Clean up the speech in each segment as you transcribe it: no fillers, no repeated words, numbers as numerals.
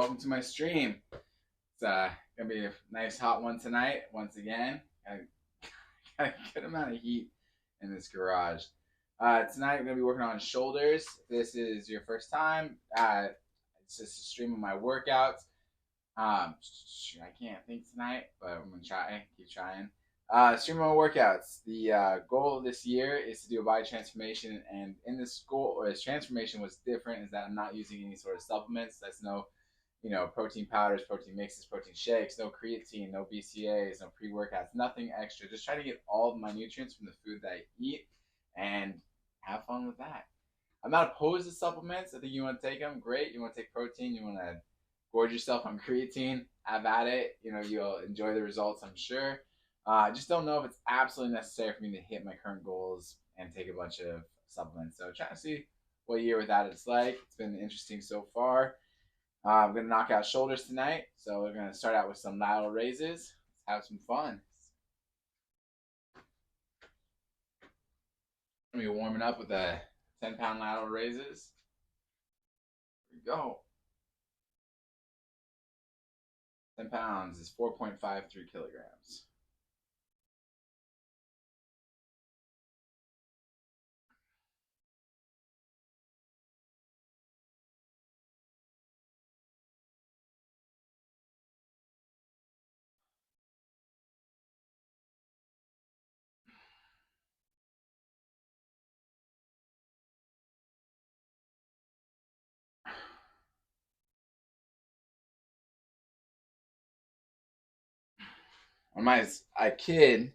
welcome to my stream. It's gonna be a nice hot one tonight. Once again, got a good amount of heat in this garage. Tonight we're gonna be working on shoulders. If this is your first time, it's just a stream of my workouts. I can't think tonight, but I'm gonna try. Keep trying. Stream of my workouts. The goal of this year is to do a body transformation, and in this goal, or this transformation, what's different is that I'm not using any sort of supplements. That's no, protein powders, protein mixes, protein shakes, no creatine, no BCAAs, no pre-workouts, nothing extra. Just try to get all of my nutrients from the food that I eat and have fun with that. I'm not opposed to supplements. I think you want to take them, great. You want to take protein, you want to gorge yourself on creatine, have at it. You'll enjoy the results, I'm sure. I just don't know if it's absolutely necessary for me to hit my current goals and take a bunch of supplements. So trying to see what year without it's like. It's been interesting so far. I'm going to knock out shoulders tonight. So we're going to start out with some lateral raises. Let's have some fun. I'm going to be warming up with the 10-pound lateral raises. Here we go. 10 pounds is 4.53 kilograms. When I was a kid,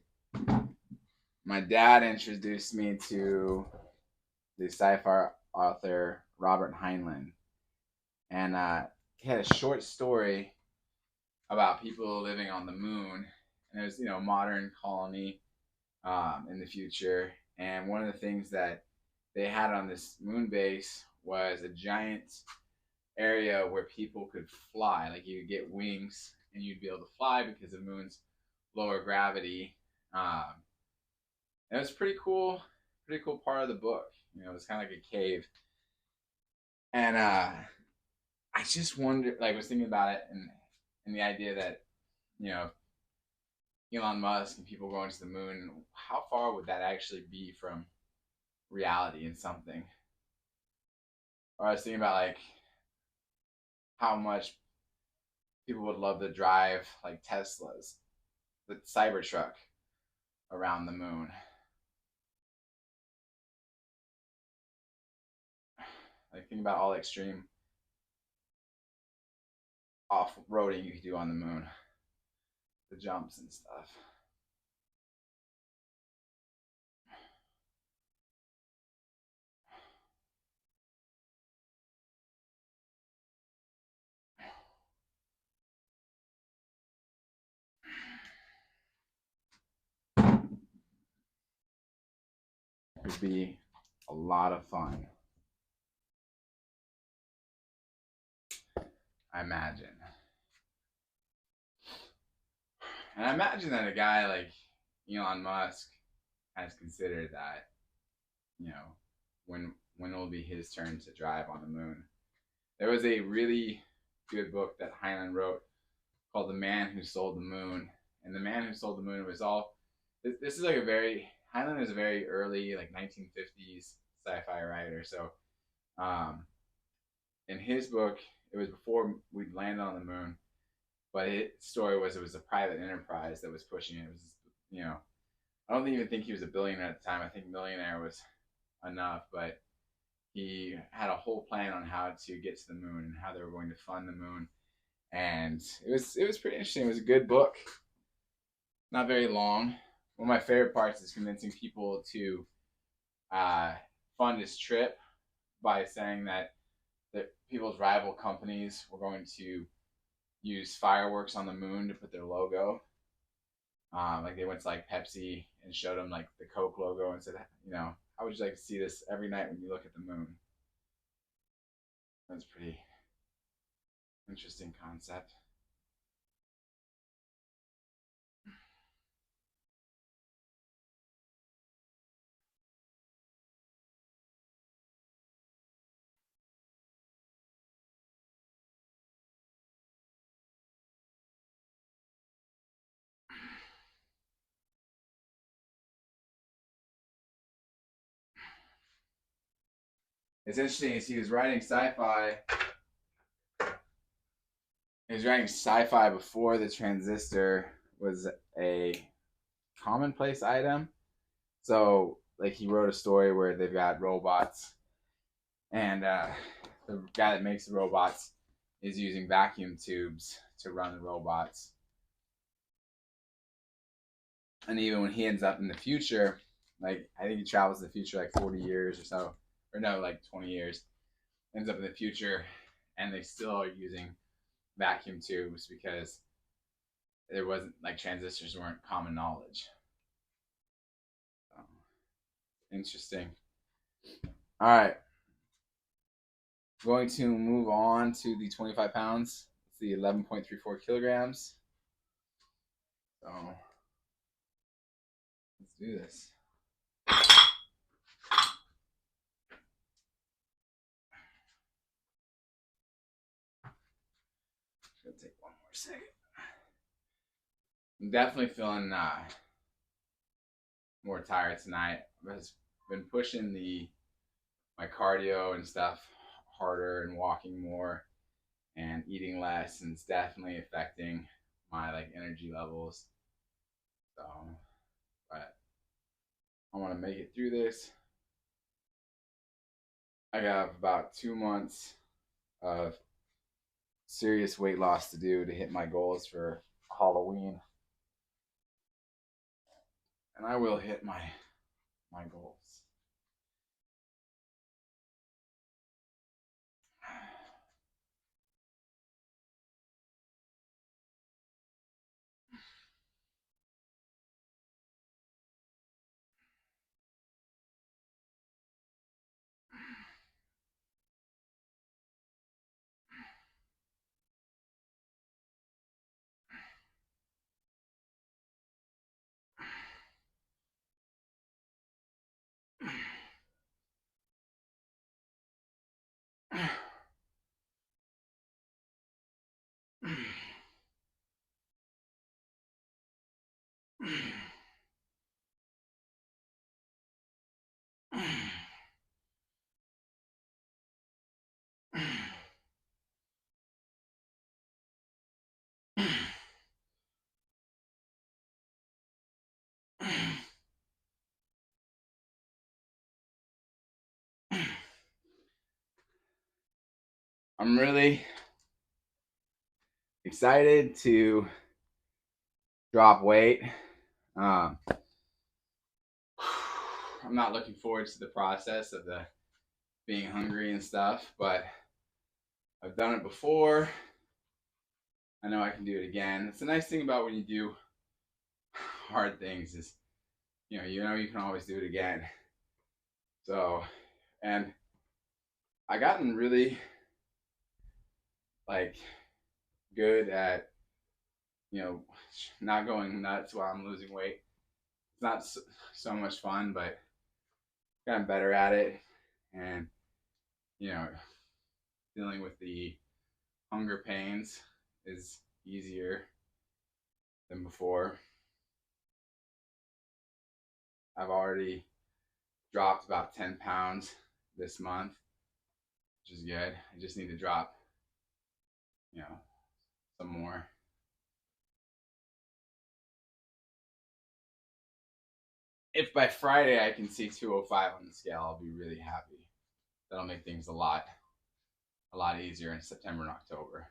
my dad introduced me to the sci-fi author Robert Heinlein, and he had a short story about people living on the moon, and it was a modern colony in the future. And one of the things that they had on this moon base was a giant area where people could fly, like you could get wings and you'd be able to fly because of the moon's lower gravity. And it was pretty cool part of the book. It was kind of like a cave. And I just wondered, like, I was thinking about it and the idea that, Elon Musk and people going to the moon, how far would that actually be from reality in something? Or I was thinking about, like, how much people would love to drive, like, Teslas, the Cybertruck around the moon. Like, think about all the extreme off-roading you could do on the moon, the jumps and stuff. It would be a lot of fun, I imagine. And I imagine that a guy like Elon Musk has considered that, when will be his turn to drive on the moon. There was a really good book that Heinlein wrote called The Man Who Sold the Moon. And The Man Who Sold the Moon was all, this is like Heinlein is a very early, like 1950s sci-fi writer. So in his book, it was before we'd landed on the moon. But his story was it was a private enterprise that was pushing it. It was, I don't even think he was a billionaire at the time. I think millionaire was enough, but he had a whole plan on how to get to the moon and how they were going to fund the moon. And it was pretty interesting. It was a good book. Not very long. One of my favorite parts is convincing people to fund his trip by saying that people's rival companies were going to use fireworks on the moon to put their logo. Like they went to like Pepsi and showed them like the Coke logo and said, how would you like to see this every night when you look at the moon? That's a pretty interesting concept. it's interesting is he was writing sci-fi. He was writing sci-fi before the transistor was a commonplace item. So like he wrote a story where they've got robots, and the guy that makes the robots is using vacuum tubes to run the robots. And even when he ends up in the future, like I think he travels to the future like 40 years or so, or no, like 20 years, ends up in the future, and they still are using vacuum tubes because there wasn't like transistors weren't common knowledge. So, interesting. All right, going to move on to the 25 pounds. It's the 11.34 kilograms. So let's do this. It's gonna take one more second. I'm definitely feeling more tired tonight. I've been pushing my cardio and stuff harder and walking more and eating less, and it's definitely affecting my like energy levels. So, but I want to make it through this. I have about 2 months of serious weight loss to do to hit my goals for Halloween, and I will hit my goals. I'm really excited to drop weight. Um, I'm not looking forward to the process of the being hungry and stuff, but I've done it before. I know I can do it again. It's the nice thing about when you do hard things is, you know you can always do it again. So, and I gotten really like good at not going nuts while I'm losing weight. It's not so much fun, but gotten better at it, and you know, dealing with the hunger pains is easier than before. I've already dropped about 10 pounds this month, which is good. I just need to drop, some more. If by Friday I can see 205 on the scale, I'll be really happy. That'll make things a lot easier in September and October.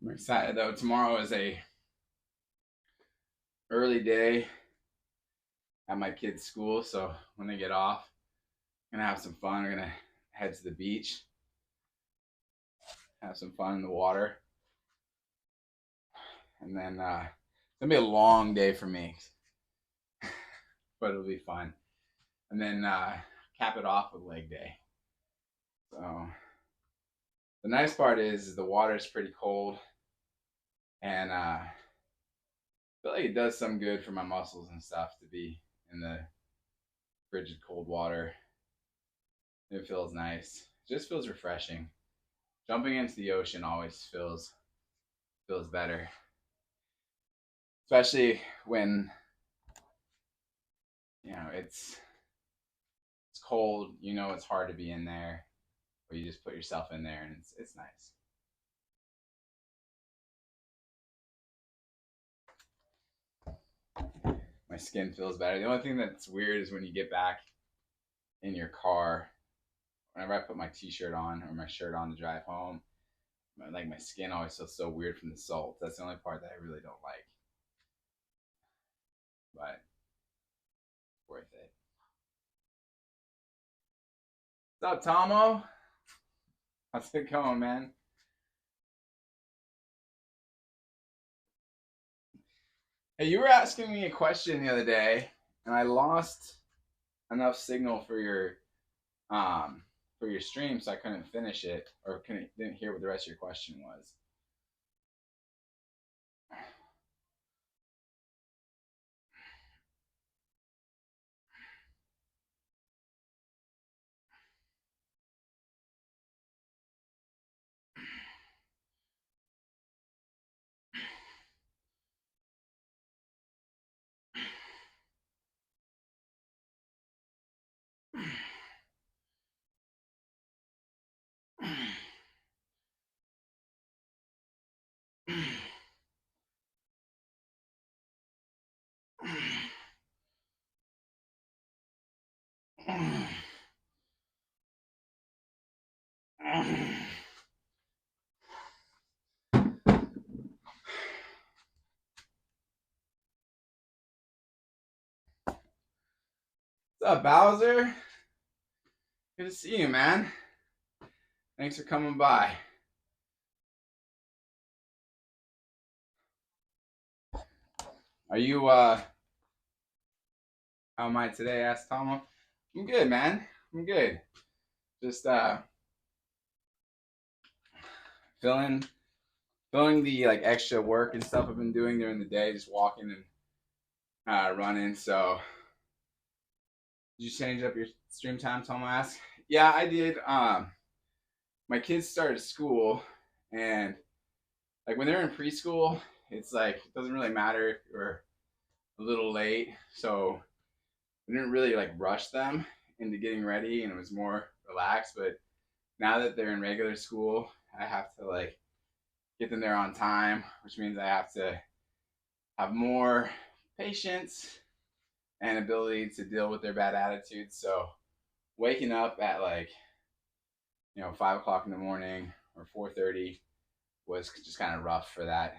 I'm excited though. Tomorrow is a early day at my kids' school, so when they get off, I'm gonna have some fun. We're gonna head to the beach, have some fun in the water, and then it's gonna be a long day for me, but it'll be fun. And then cap it off with leg day. So the nice part is the water is pretty cold, and I feel like it does some good for my muscles and stuff to be in the frigid cold water. It feels nice. It just feels refreshing. Jumping into the ocean always feels better, especially when it's cold. You know it's hard to be in there, but you just put yourself in there, and it's nice. My skin feels better. The only thing that's weird is when you get back in your car. Whenever I put my t-shirt on or my shirt on to drive home, my skin always feels so weird from the salt. That's the only part that I really don't like, but worth it. What's up, Tomo? How's it going, man? Hey, you were asking me a question the other day, and I lost enough signal um for your stream, so I couldn't finish it or didn't hear what the rest of your question was. What's up, Bowser? Good to see you, man. Thanks for coming by. Are you how am I today? Asked Tomo. I'm good, man. I'm good. Just filling the like extra work and stuff I've been doing during the day, just walking and running. So did you change up your stream time, Tomo asked? Yeah, I did. My kids started school, and like when they're in preschool, it's like it doesn't really matter if you're a little late. So we didn't really like rush them into getting ready, and it was more relaxed. But now that they're in regular school, I have to like get them there on time, which means I have to have more patience and ability to deal with their bad attitudes. So waking up at like 5 o'clock in the morning or 4:30 was just kind of rough for that.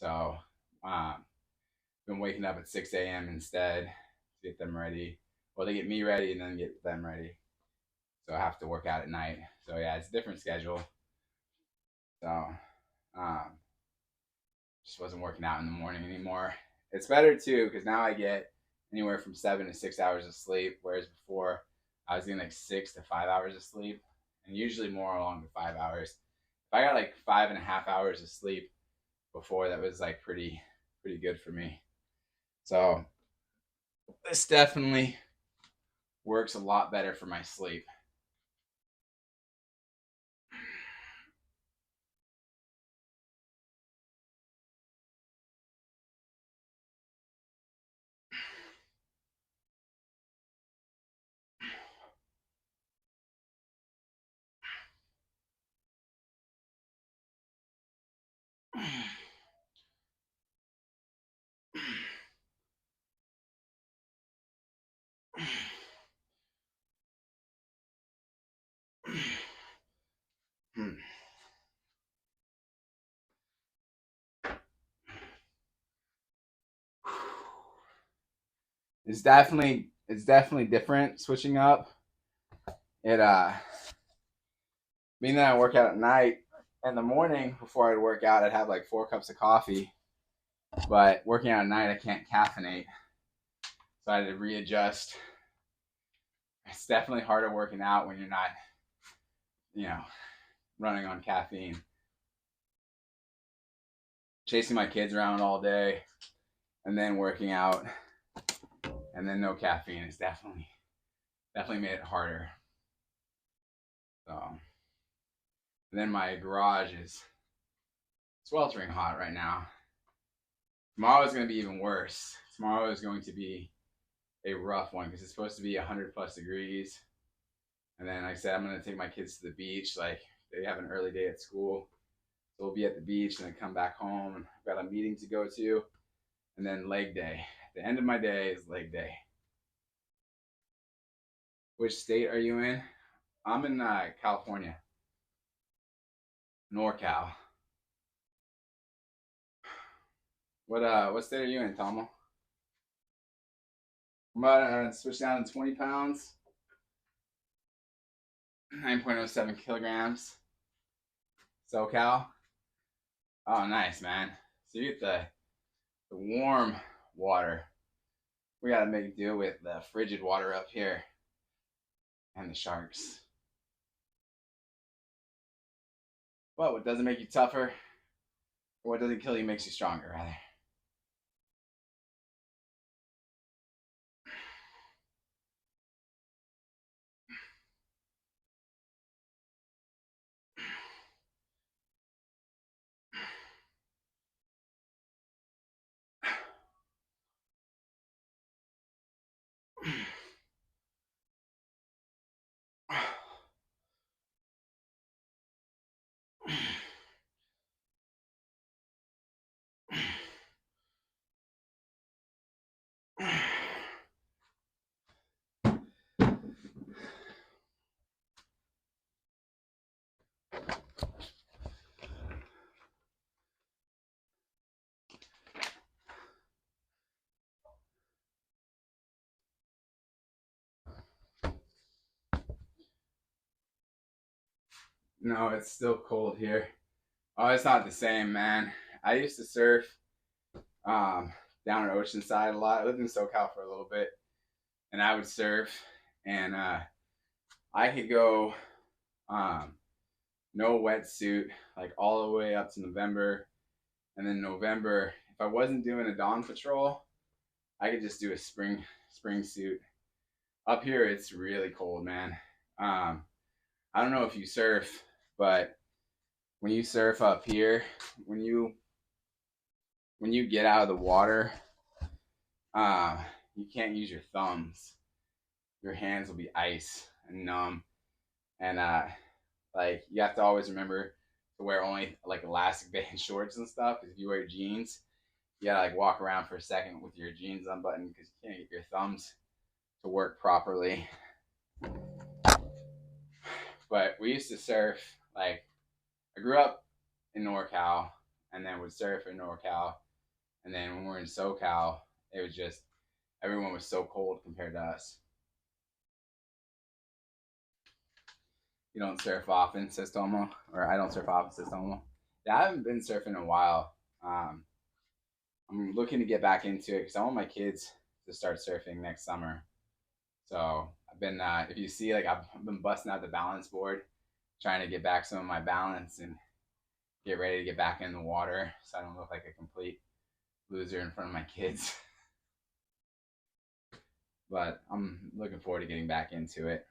So been waking up at 6 a.m. instead to get them ready. Well, they get me ready and then get them ready. So I have to work out at night. So yeah, it's a different schedule. So um, just wasn't working out in the morning anymore. It's better too because now I get anywhere from 7 to 6 hours of sleep, whereas before I was getting like 6 to 5 hours of sleep, and usually more along the 5 hours. If I got like 5.5 hours of sleep before, that was like pretty good for me. So this definitely works a lot better for my sleep. it's definitely different switching up. It being that I work out at night, in the morning before I'd work out, I'd have like 4 cups of coffee. But working out at night, I can't caffeinate, so I had to readjust. It's definitely harder working out when you're not, you know, running on caffeine. Chasing my kids around all day, and then working out, and then no caffeine is definitely made it harder. So, and then my garage is sweltering hot right now. Tomorrow is going to be even worse. Tomorrow is going to be a rough one because it's supposed to be 100 plus degrees. And then, like I said, I'm going to take my kids to the beach. Like, they have an early day at school. So we'll be at the beach and then come back home. And I've got a meeting to go to. And then leg day. At the end of my day is leg day. Which state are you in? I'm in California. NorCal. What state are you in, Tomo? I'm about to switch down to 20 pounds. 9.07 kilograms. SoCal. Oh, nice, man. So you get the warm water. We got to make deal with the frigid water up here and the sharks. But what doesn't make you tougher, or what doesn't kill you makes you stronger, rather. No, it's still cold here. Oh, it's not the same, man. I used to surf um, down at Oceanside a lot. I lived in SoCal for a little bit, and I would surf, and I could go um, no wetsuit like all the way up to November, and then November, if I wasn't doing a dawn patrol, I could just do a spring suit. Up here, it's really cold, man. Um, I don't know if you surf, but when you surf up here, when you when you get out of the water, uh, you can't use your thumbs. Your hands will be ice and numb, and like you have to always remember to wear only like elastic band shorts and stuff. Because if you wear jeans, you gotta like walk around for a second with your jeans unbuttoned because you can't get your thumbs to work properly. But we used to surf. Like I grew up in NorCal, and then would surf in NorCal, and then when we were in SoCal, it was just everyone was so cold compared to us. You don't surf often, says Tomo, or I don't surf often, says Tomo. Yeah, I haven't been surfing in a while. I'm looking to get back into it because I want my kids to start surfing next summer. So I've been, if you see, like I've been busting out the balance board, trying to get back some of my balance and get ready to get back in the water, so I don't look like a complete loser in front of my kids. But I'm looking forward to getting back into it.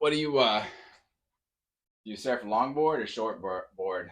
What do you surf longboard or short board?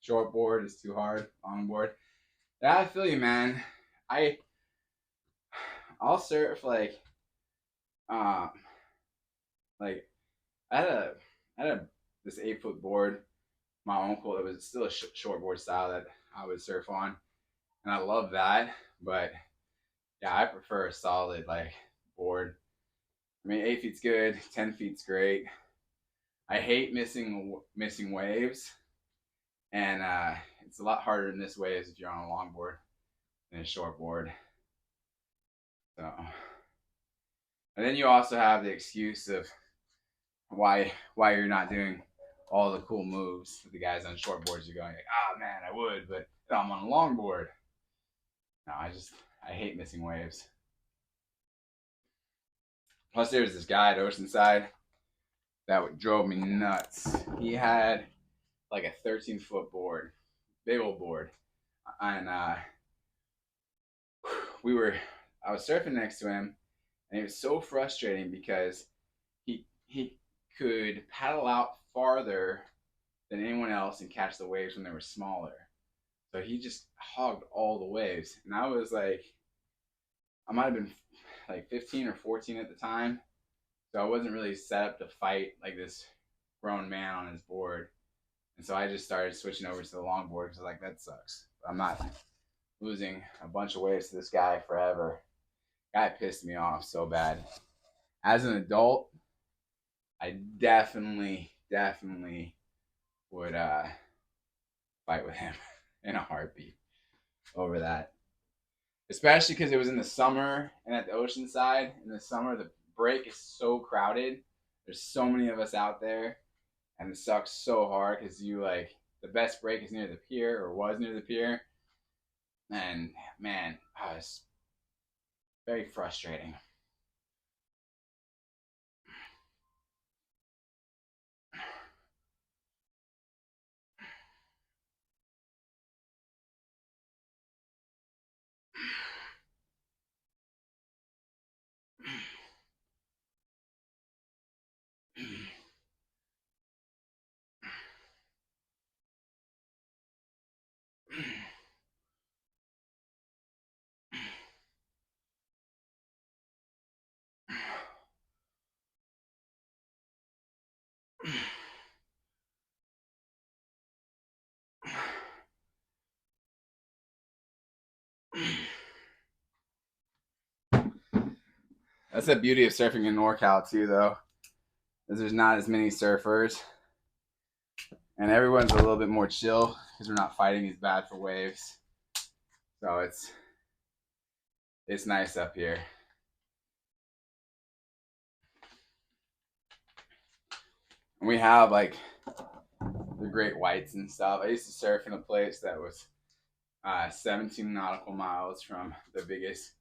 Short board is too hard. Long board. Yeah, I feel you, man. I I'll surf um like I had a I had a this 8 foot board. My uncle, it was still a short board style that I would surf on, and I love that. But yeah, I prefer a solid board. I mean, 8 feet's good. 10 feet's great. I hate missing waves, and it's a lot harder to miss waves if you're on a longboard than a short board. So, and then you also have the excuse of why you're not doing all the cool moves that the guys on short boards are going like, ah man, I would, but I'm on a longboard. No, I hate missing waves. Plus, there was this guy at Oceanside that drove me nuts. He had like a 13-foot board, big old board, and we were I was surfing next to him, and it was so frustrating because he could paddle out farther than anyone else and catch the waves when they were smaller. So he just hogged all the waves, and I was like, I might have been like 15 or 14 at the time, so I wasn't really set up to fight like this grown man on his board. And so I just started switching over to the longboard because like that sucks. I'm not losing a bunch of waves to this guy forever. Guy pissed me off so bad. As an adult, I definitely would fight with him in a heartbeat over that. Especially because it was in the summer and at the ocean side. In the summer, the break is so crowded. There's so many of us out there, and it sucks so hard because the best break is near the pier or was near the pier, and man, it's very frustrating. That's the beauty of surfing in NorCal too, though, is there's not as many surfers, and everyone's a little bit more chill because we're not fighting as bad for waves. So it's nice up here. And we have like the great whites and stuff. I used to surf in a place that was 17 nautical miles from the biggest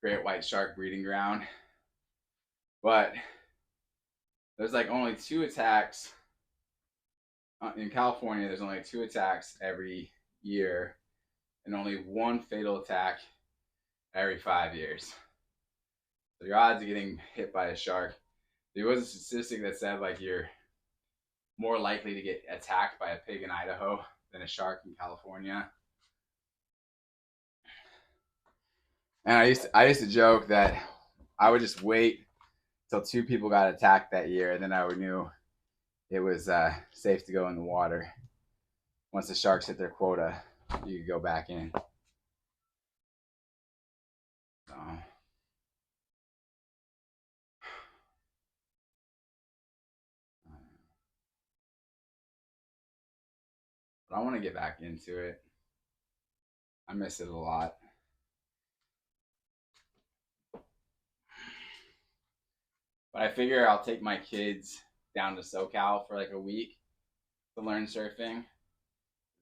great white shark breeding ground. But there's like only 2 attacks in California. There's only 2 attacks every year, and only one fatal attack every 5 years. So your odds of getting hit by a shark. There was a statistic that said like you're more likely to get attacked by a pig in Idaho than a shark in California. And I used to joke that I would just wait till 2 people got attacked that year, and then I knew it was safe to go in the water. Once the sharks hit their quota, you could go back in. So, but I want to get back into it. I miss it a lot. But I figure I'll take my kids down to SoCal for like a week to learn surfing.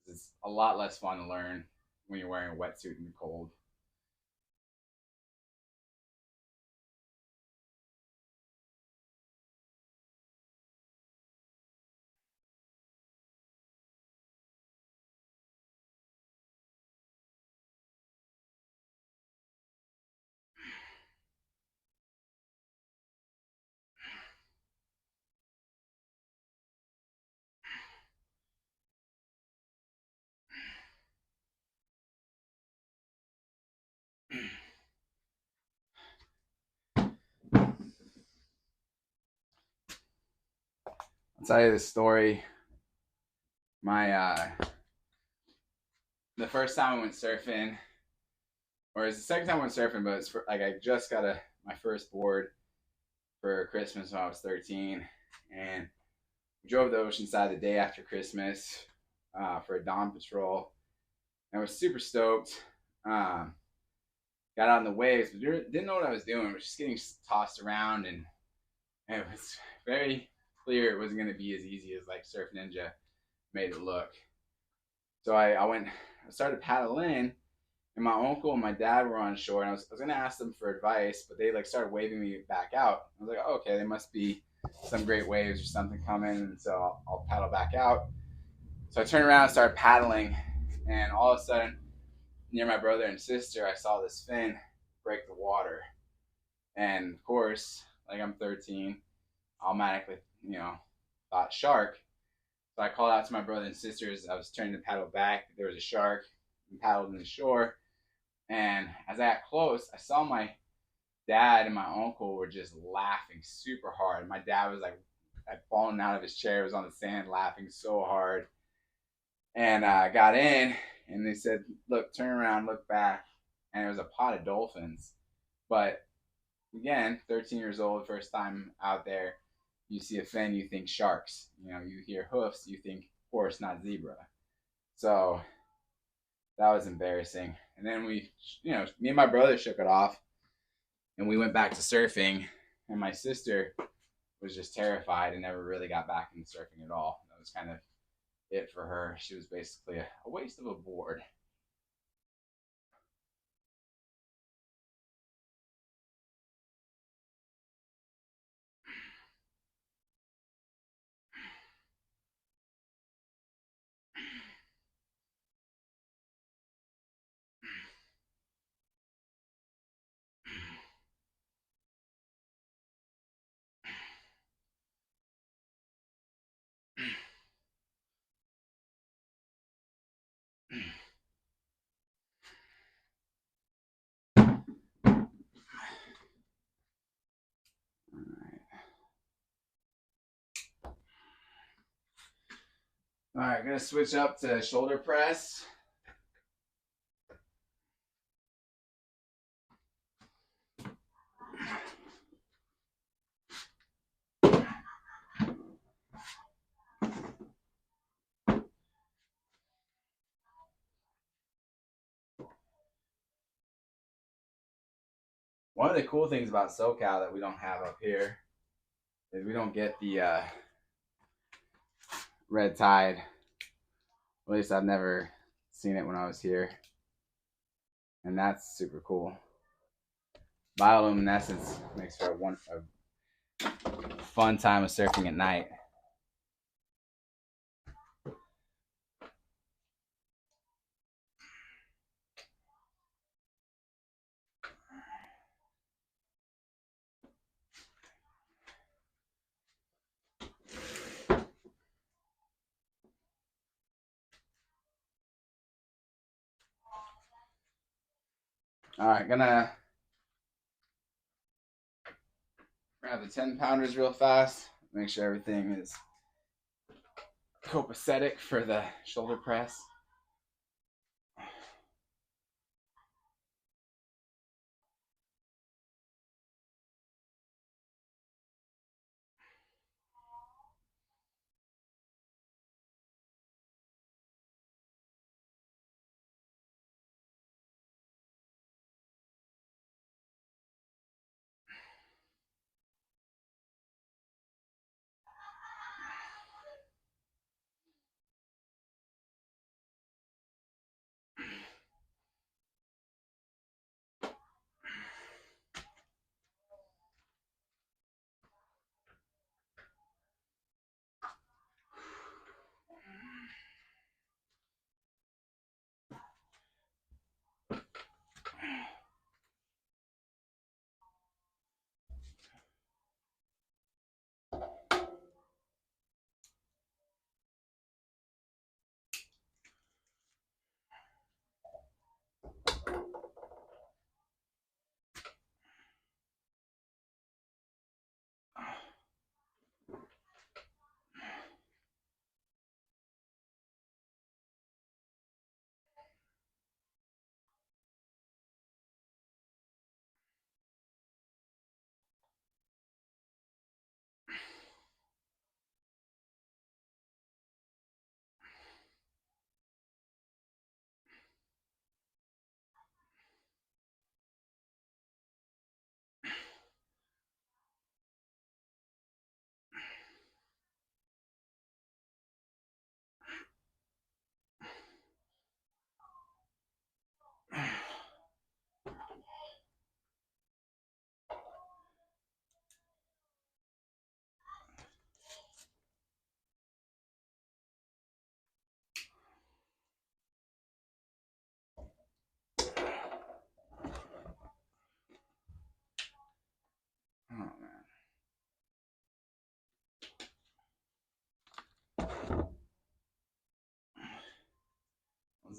It's a lot less fun to learn when you're wearing a wetsuit in the cold. tell you this story. My the first time I went surfing, or it's the second time I went surfing, but it's like I just got my first board for Christmas when I was 13, and we drove to Oceanside the day after Christmas for a dawn patrol. And I was super stoked. Got out in the waves, but didn't know what I was doing. I was just getting tossed around, and it was very clear it wasn't going to be as easy as like Surf Ninja made it look. So I started paddling, and my uncle and my dad were on shore, and I was going to ask them for advice, but they like started waving me back out. I was like, oh, okay, there must be some great waves or something coming, and so I'll paddle back out. So I turned around and started paddling, and all of a sudden, near my brother and sister, I saw this fin break the water. And of course, like I'm 13, automatically, thought shark. So I called out to my brother and sisters. I was turning to paddle back. There was a shark and paddled in the shore. And as I got close, I saw my dad and my uncle were just laughing super hard. My dad was like, had fallen out of his chair, was on the sand laughing so hard. And I got in, and they said, look, turn around, look back. And it was a pod of dolphins. But again, 13 years old, first time out there, you see a fin, you think sharks. You hear hoofs, you think horse, not zebra. So that was embarrassing. And then me and my brother shook it off, and we went back to surfing. And my sister was just terrified and never really got back into surfing at all. That was kind of it for her. She was basically a waste of a board. All right, gonna switch up to shoulder press. One of the cool things about SoCal that we don't have up here is we don't get the red tide. At least I've never seen it when I was here. And that's super cool. Bioluminescence makes for a fun time of surfing at night. All right, gonna grab the 10 pounders real fast. Make sure everything is copacetic for the shoulder press.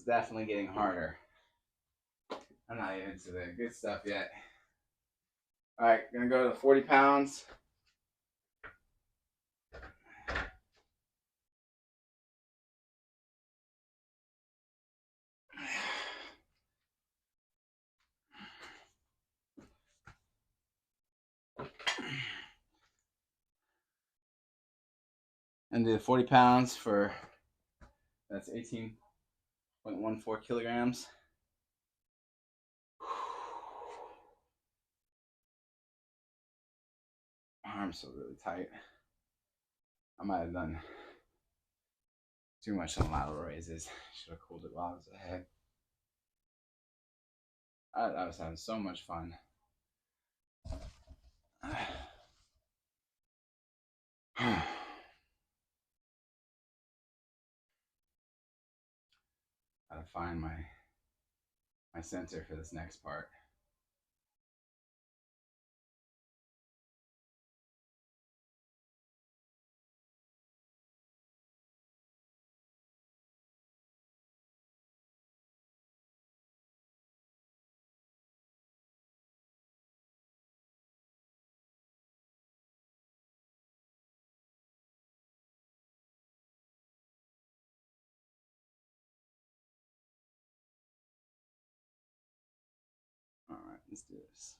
definitely getting harder. I'm not even into the good stuff yet. All right, gonna go to the 40 pounds. And do the 40 pounds for, that's 18.14 kilograms. My arms feel really tight. I might have done too much on lateral raises. Should have cooled it while I was ahead. I was having so much fun. Gotta find my center for this next part. All right, let's do this.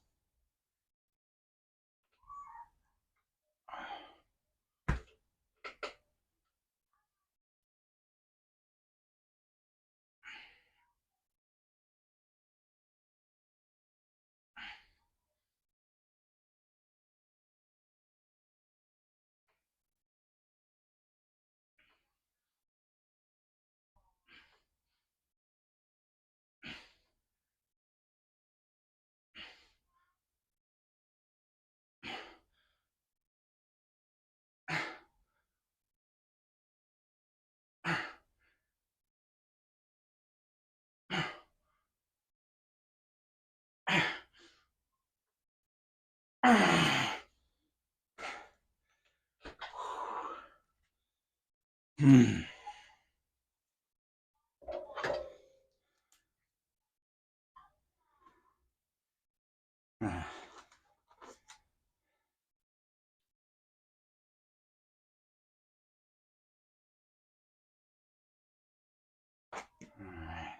Alright.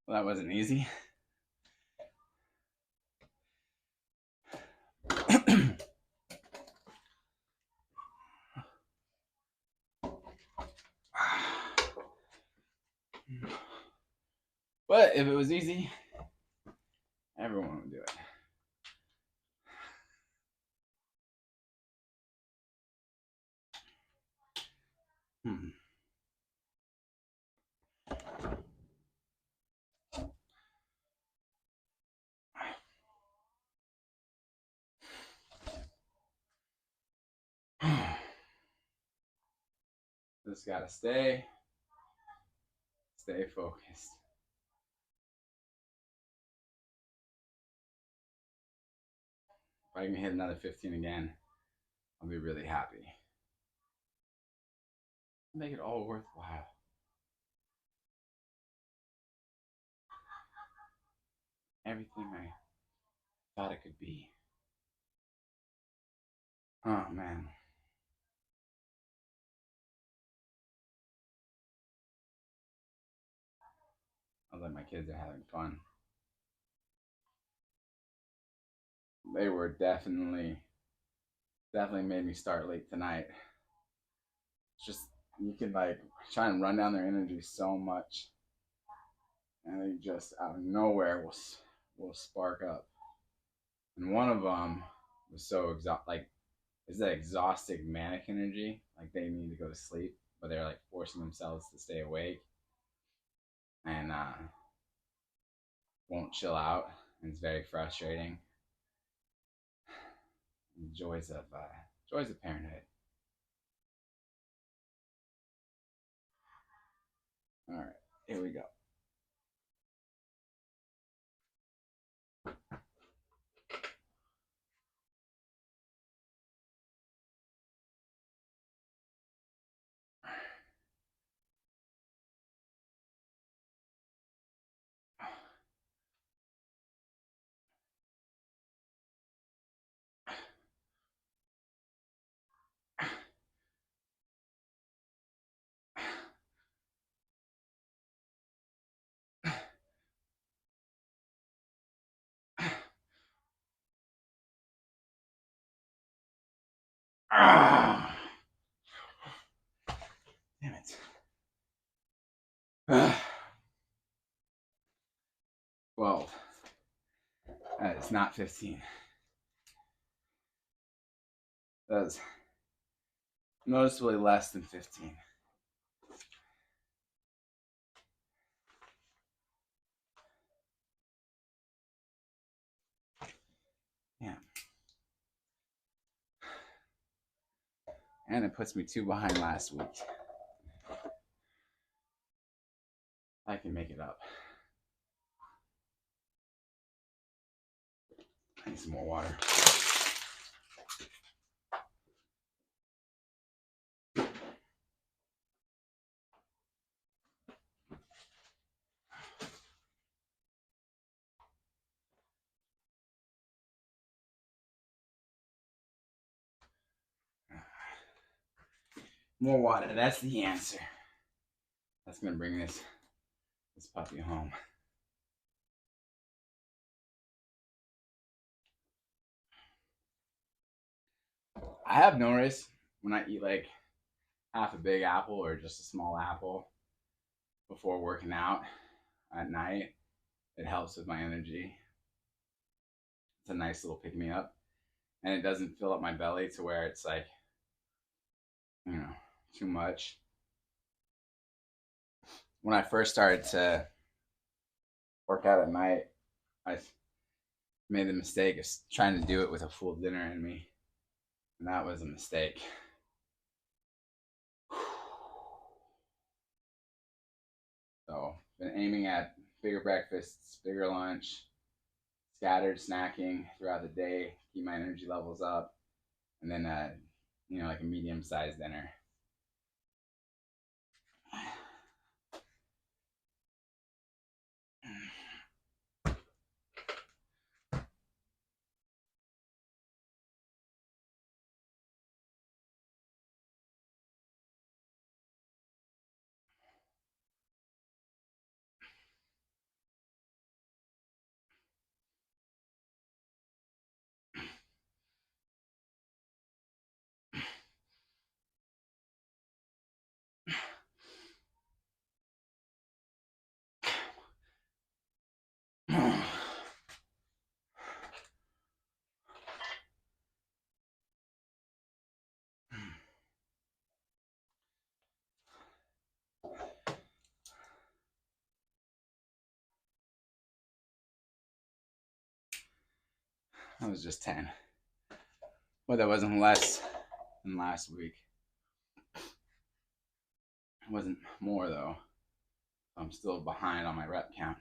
Well, that wasn't easy. But if it was easy, everyone would do it. Just gotta stay focused. If I can hit another 15 again, I'll be really happy. Make it all worthwhile. Everything I thought it could be. Oh man. I like my kids are having fun. They were definitely made me start late tonight. It's just you can like try and run down their energy so much, and they just out of nowhere will spark up. And one of them was so like it's that exhausted manic energy, like they need to go to sleep, but they're like forcing themselves to stay awake and won't chill out, and it's very frustrating. Joys of parenthood. All right, here we go. Damn it. 12. That is not 15. That's noticeably less than 15. Yeah. And it puts me 2 behind last week. I can make it up. I need some more water. More water. That's the answer. That's gonna bring this puppy home. I have noticed when I eat like half a big apple or just a small apple before working out at night, it helps with my energy. It's a nice little pick me up, and it doesn't fill up my belly to where it's like, too much. When I first started to work out at night, I made the mistake of trying to do it with a full dinner in me, and that was a mistake. So, been aiming at bigger breakfasts, bigger lunch, scattered snacking throughout the day, keep my energy levels up, and then like a medium-sized dinner. That was just 10. But that wasn't less than last week. It wasn't more though. I'm still behind on my rep count.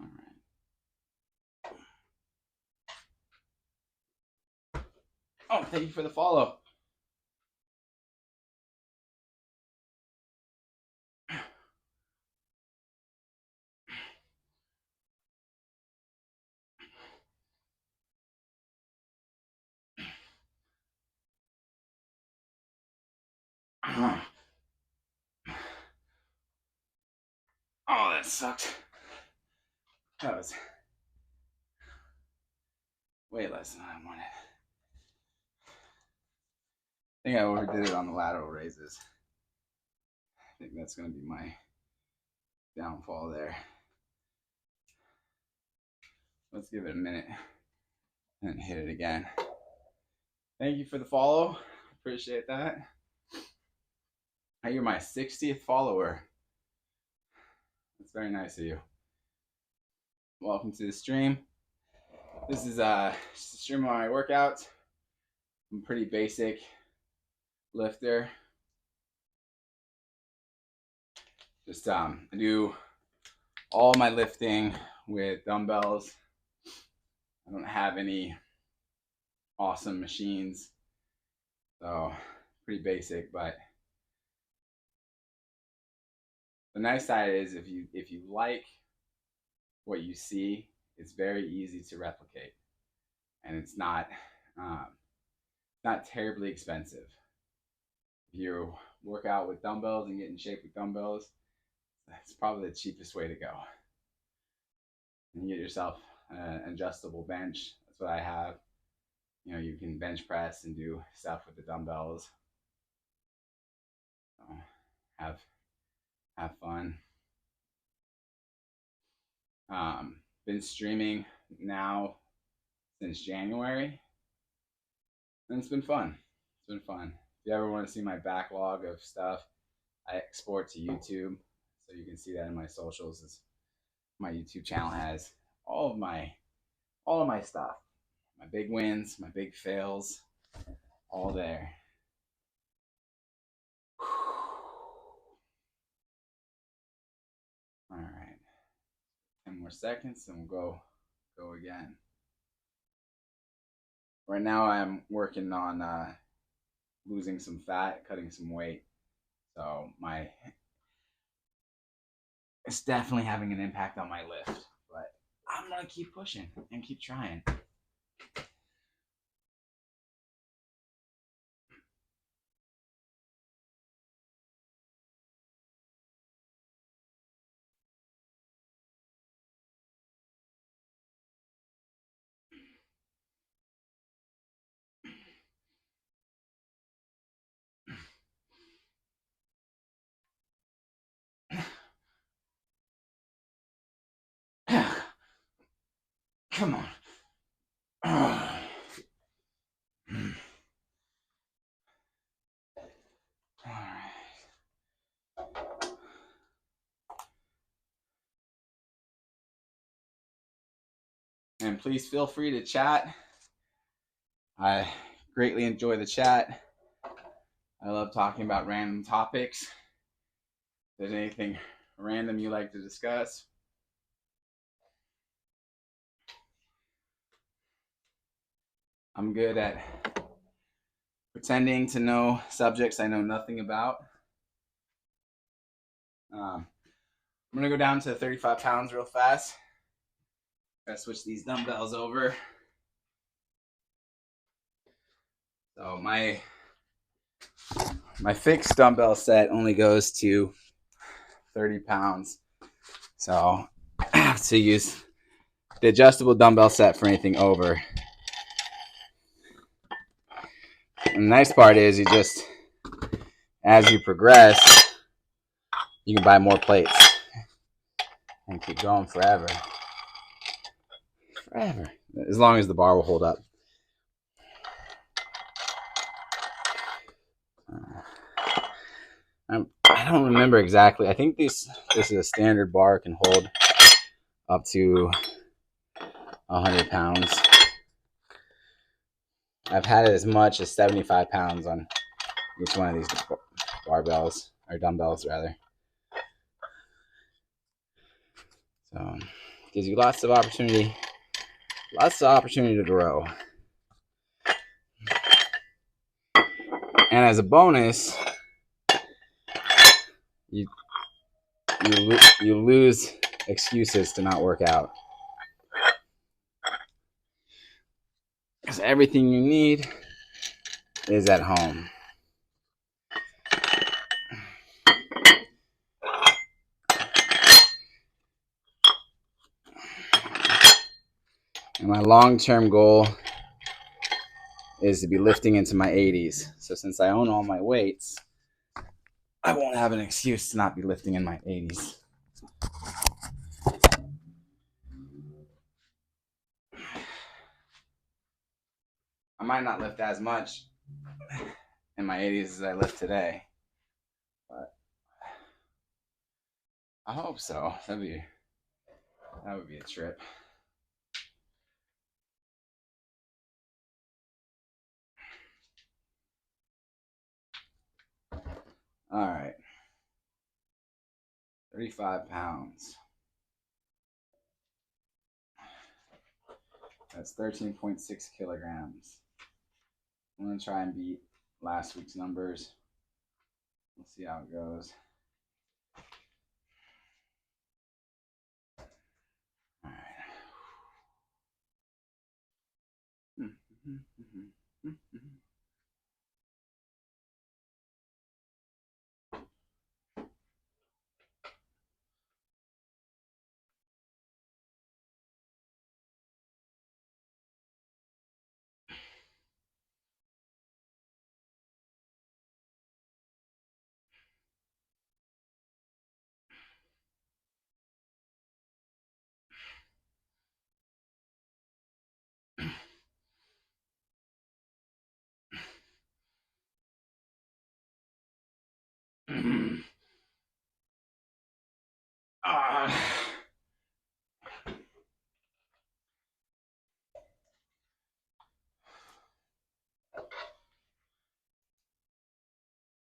All right. Oh, thank you for the follow. Oh, that sucked. That was way less than I wanted. I think I overdid it on the lateral raises. I think that's going to be my downfall there. Let's give it a minute and hit it again. Thank you for the follow. Appreciate that. You're my 60th follower. That's very nice of you. Welcome to the stream. This is just a stream of my workouts. I'm a pretty basic lifter. Just I do all my lifting with dumbbells. I don't have any awesome machines, so pretty basic, but The nice side is if you like what you see, it's very easy to replicate, and it's um, not terribly expensive. If you work out with dumbbells and get in shape with dumbbells, that's probably the cheapest way to go. And you get yourself an adjustable bench. That's what I have. You know, you can bench press and do stuff with the dumbbells. So have have fun. Been streaming now since January, and it's been fun. It's been fun. If you ever want to see my backlog of stuff, I export to YouTube, so you can see that in my socials. My YouTube channel has all of my stuff, my big wins, my big fails, all there. All right, 10 more seconds, and we'll go again. Right now, I'm working on losing some fat, cutting some weight. So it's definitely having an impact on my lift. But I'm gonna keep pushing and keep trying. Come on. All right. And please feel free to chat. I greatly enjoy the chat. I love talking about random topics. If there's anything random you like to discuss, I'm good at pretending to know subjects I know nothing about. I'm gonna go down to 35 pounds real fast. Gotta switch these dumbbells over. So my fixed dumbbell set only goes to 30 pounds. So I have to use the adjustable dumbbell set for anything over. And the nice part is as you progress, you can buy more plates and keep going forever. Forever. As long as the bar will hold up. I don't remember exactly. I think this is a standard bar. It can hold up to 100 pounds. I've had it as much as 75 pounds on each one of these barbells, or dumbbells rather. So gives you lots of opportunity to grow. And as a bonus, you lose excuses to not work out. Because everything you need is at home. And my long-term goal is to be lifting into my 80s. So since I own all my weights, I won't have an excuse to not be lifting in my 80s. I might not lift as much in my 80s as I lift today, but I hope so. That would be a trip. All right. 35 pounds. That's 13.6 kilograms. I'm going to try and beat last week's numbers. We'll see how it goes.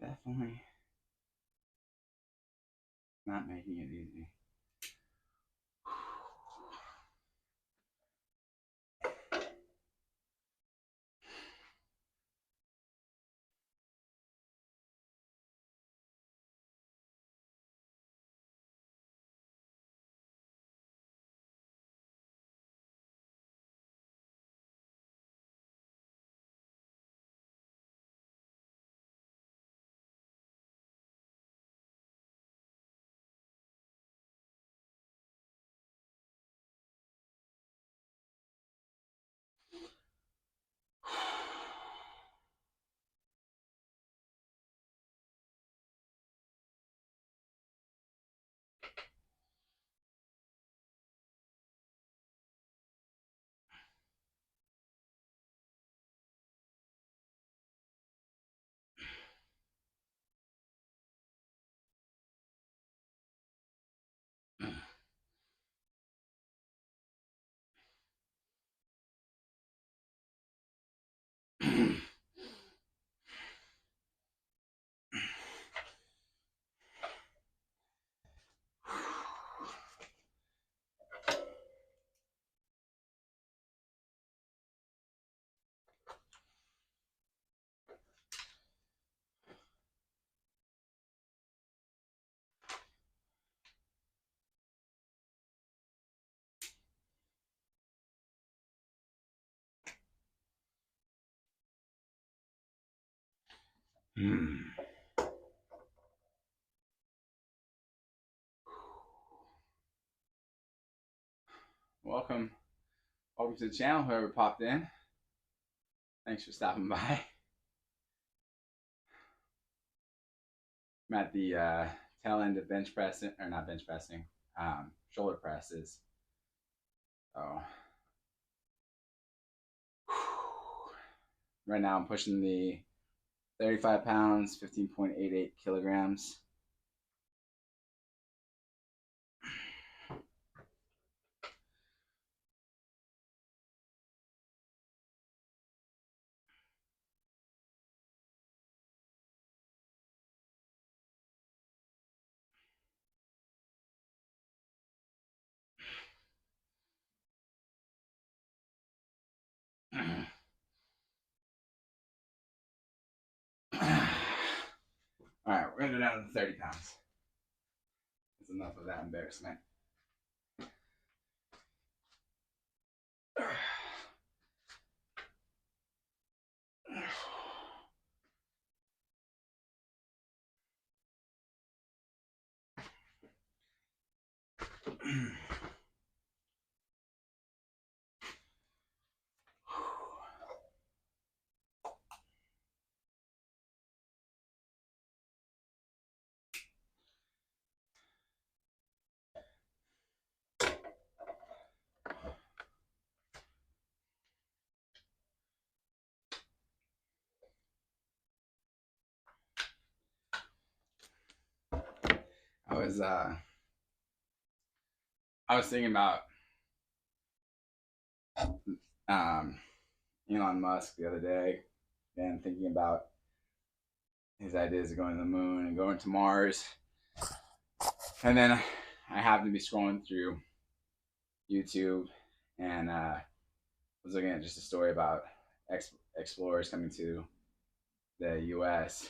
Definitely not making it easy. Welcome to the channel, whoever popped in. Thanks for stopping by. I'm at the tail end of bench pressing, or not bench pressing, shoulder presses. So right now I'm pushing the 35 pounds, 15.88 kilograms. All right, we're gonna go down to 30 pounds. That's enough of that embarrassment. I was thinking about Elon Musk the other day, and thinking about his ideas of going to the moon and going to Mars. And then I happened to be scrolling through YouTube, and was looking at just a story about explorers coming to the U.S.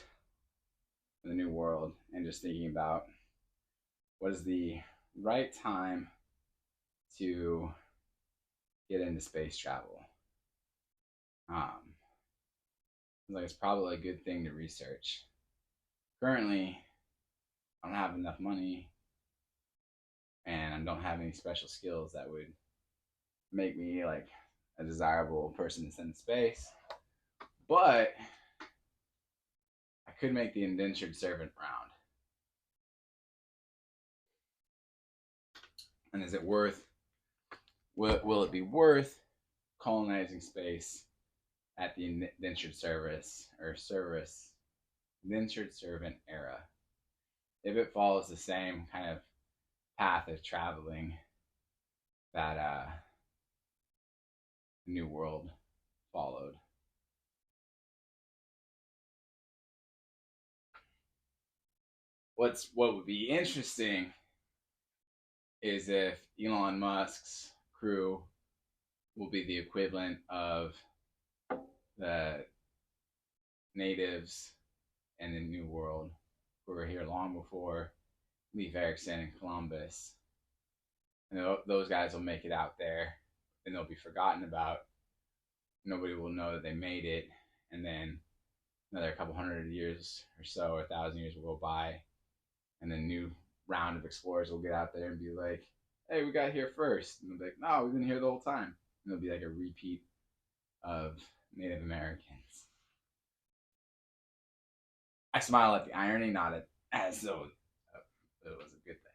the New World, and just thinking about what is the right time to get into space travel. Like, it's probably a good thing to research. Currently, I don't have enough money and I don't have any special skills that would make me like a desirable person to send to space. But I could make the indentured servant round. And is it worth? Will it be worth colonizing space at the indentured indentured servant era? If it follows the same kind of path of traveling that New World followed. What would be interesting is if Elon Musk's crew will be the equivalent of the natives in the New World who were here long before Leif Erikson and Columbus. And those guys will make it out there and they'll be forgotten about. Nobody will know that they made it. And then another couple hundred years or so, or 1,000 years will go by. And then new round of explorers will get out there and be like, hey, we got here first. And they'll be like, no, we've been here the whole time. And it'll be like a repeat of Native Americans. I smile at the irony, not as though it was a good thing.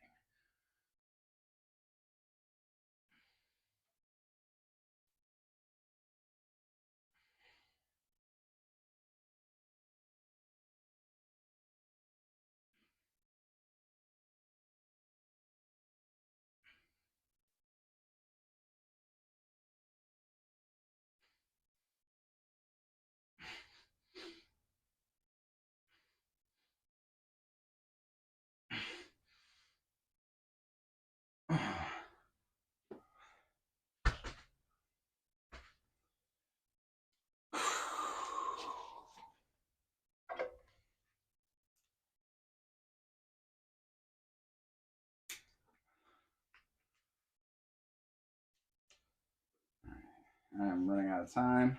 I'm running out of time.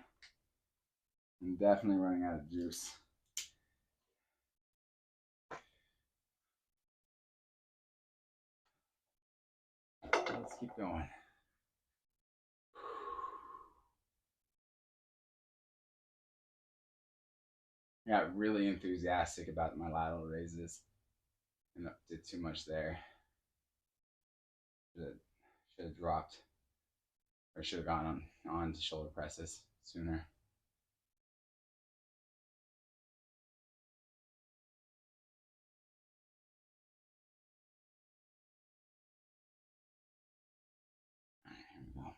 I'm definitely running out of juice. Let's keep going. I got really enthusiastic about my lateral raises and did too much there. Should have dropped or should have gone on to shoulder presses sooner. All right, here we go.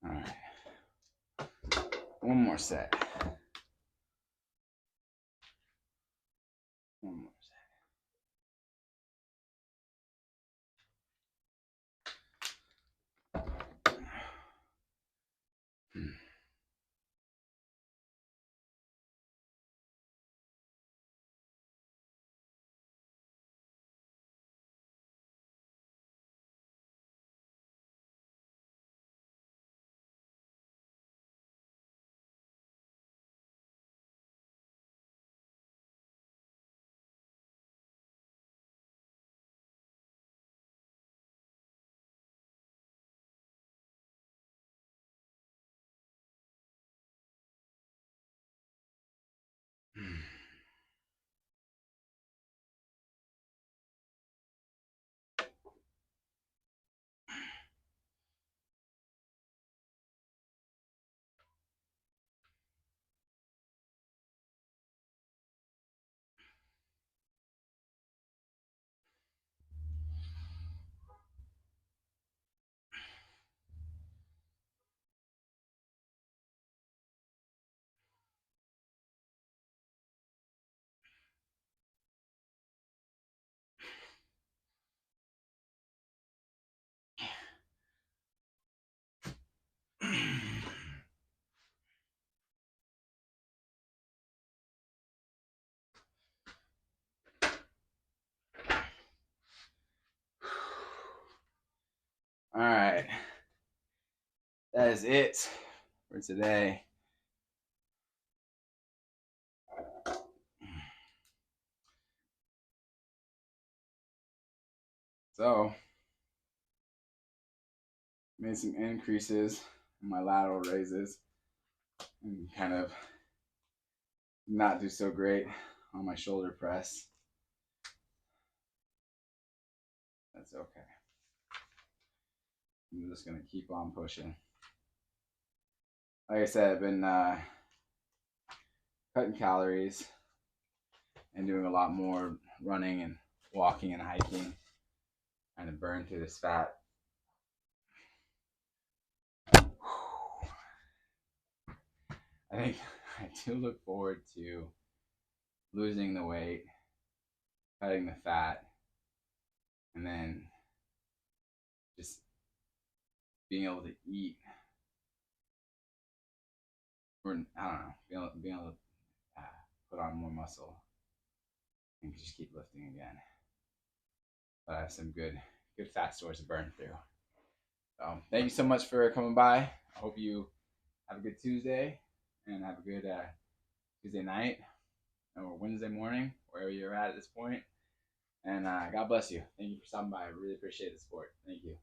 All right. One more set. One more set. that is it for today. So, made some increases in my lateral raises and kind of not do so great on my shoulder press. That's okay. I'm just going to keep on pushing. Like I said, I've been cutting calories and doing a lot more running and walking and hiking, trying to burn through this fat. I think I do look forward to losing the weight, cutting the fat, and then just being able to eat, or I don't know, being able to put on more muscle and just keep lifting again. But I have some good fat stores to burn through. So thank you so much for coming by. I hope you have a good Tuesday and have a good Tuesday night or Wednesday morning, wherever you're at this point. And God bless you. Thank you for stopping by. I really appreciate the support. Thank you.